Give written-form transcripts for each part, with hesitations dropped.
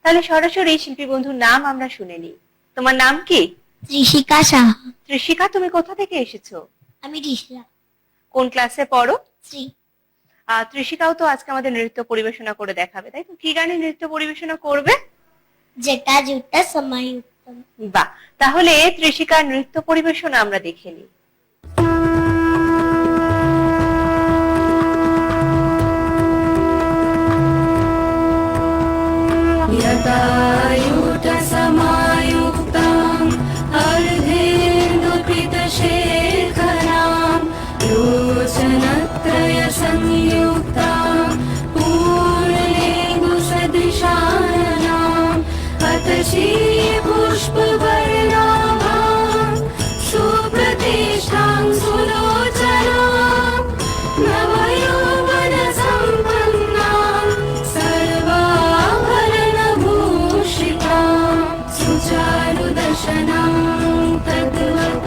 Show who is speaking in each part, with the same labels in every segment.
Speaker 1: তাহলে সরাসরি শিল্পী বন্ধুর নাম আমরা শুনে নিই। তোমার নাম কি?
Speaker 2: ত্রিশিকা সাহা।
Speaker 1: ত্রিশিকা, তুমি কোথা থেকে এসেছো?
Speaker 2: আমি রিশলা।
Speaker 1: কোন ক্লাসে পড়ো?
Speaker 2: শ্রী।
Speaker 1: ত্রিশিকাও তো আজকে আমাদের নৃত্য পরিবেশনা করে দেখাবে, তাই তো? কি গানে নৃত্য পরিবেশনা করবে?
Speaker 2: জটা জুটা সময় উত্তম।
Speaker 1: বাহ, তাহলে ত্রিশিকার নৃত্য পরিবেশনা আমরা দেখে নিই।
Speaker 3: समायुक्ताम् अर्धेन्दुपितशेखराम् लोचनत्रयसंयुक्ताम् पूर्णेन्दुसदृशाननाम् अतशी पुष्पवर्णाभाम् सुप्रतिष्ठां सुलोचनाम् नवयौवनसम्पन्नाम् सर्वाभरणभूषिताम् सुचारुदर्शनाम् तद्वत्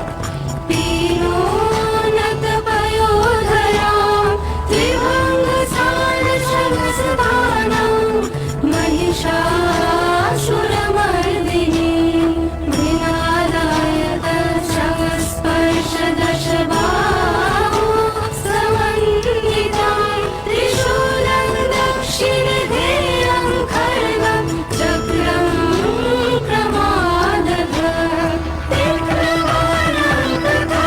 Speaker 3: पीनोन्नतपयोधराम् त्रिभङ्गसारसहस्रभानाम् महिषासुरमर्दिनीम् मृणालाय तत्संस्पर्शदशबाहु समन्विताम् त्रिशूलं दक्षिणधेयं खड्गं चक्रं प्रमादभम् विक्रमाणं तथा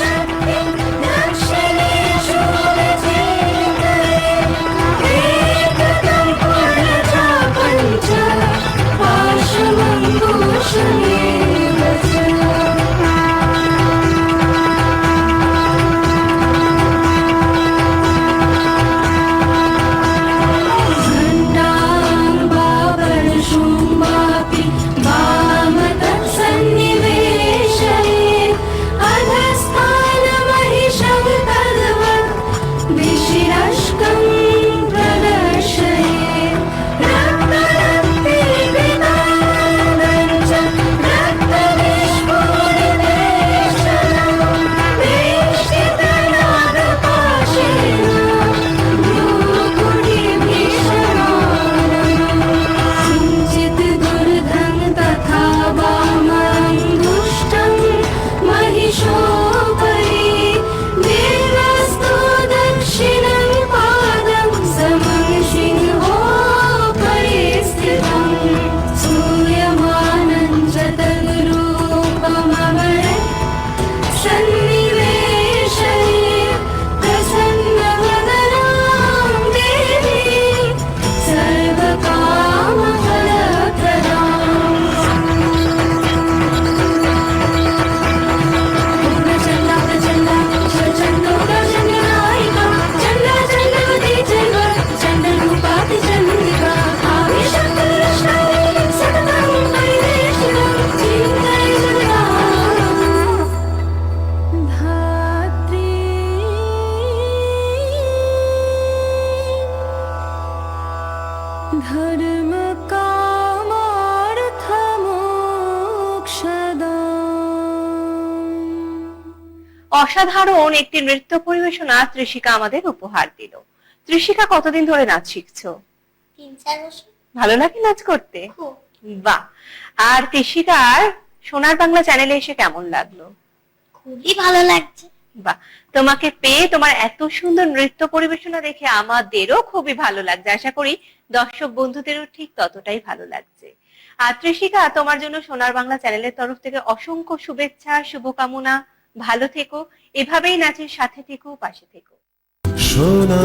Speaker 3: शक्तिं दक्षिणे शूलचेतये एकं पूर्णचापञ्च पाशमङ्गूषमेव च। घण्टां बाबरशुम्बापि वामतत्सन्निवेशयेत् अधस्थानमहिषं तद्वत् विशिरष्कं प्रदर्शयेत् रक्तरक्तिपिताननं च रक्तविस्फुरितेशनं वेष्टितनागपाशेन किञ्चित् दुर्धं तथा वामङ्गुष्ठं महिषोपरि देवस्तु दक्षिणं पादं समं सिंहोपरि स्थितं सूयमानं च तद्रूपमवरत् सन्निवेशयेत् प्रसन्नवदनां देवीं सर्वकामफलप्रदाम्। पूर्णचण्डा प्रचण्डा प्रचण्डोदचण्डनायिका चण्डा चण्डवती चैव चण्डरूपातिचण्डिका आविशक्तिरष्टौ सततं परिवेशितं चिन्तये जगदा धात्री। धर्मकामार्थमोक्षदाम्।
Speaker 1: অসাধারণ একটি নৃত্য পরিবেশনা ত্রিশিকা আমাদের উপহার দিল। ত্রিশিকা, কতদিন ধরে নাচ শিখছো?
Speaker 2: 3-4 বছর।
Speaker 1: ভালো লাগে নাচ করতে?
Speaker 2: খুব।
Speaker 1: বাহ। আর ত্রিশিকার সোনার বাংলা চ্যানেলে এসে কেমন লাগলো?
Speaker 2: খুবই ভালো লাগছে।
Speaker 1: বাহ, তোমাকে পেয়ে, তোমার এত সুন্দর নৃত্য পরিবেশনা দেখে আমাদেরও খুবই ভালো লাগছে। আশা করি দর্শক বন্ধুদেরও ঠিক ততটাই ভালো লাগছে। আর ত্রিশিকা, তোমার জন্য সোনার বাংলা চ্যানেলের তরফ থেকে অসংখ্য শুভেচ্ছা, শুভকামনা। ভালো থেকো, এভাবেই নাচের সাথে থেকো, পাশে থেকো।
Speaker 4: সোনা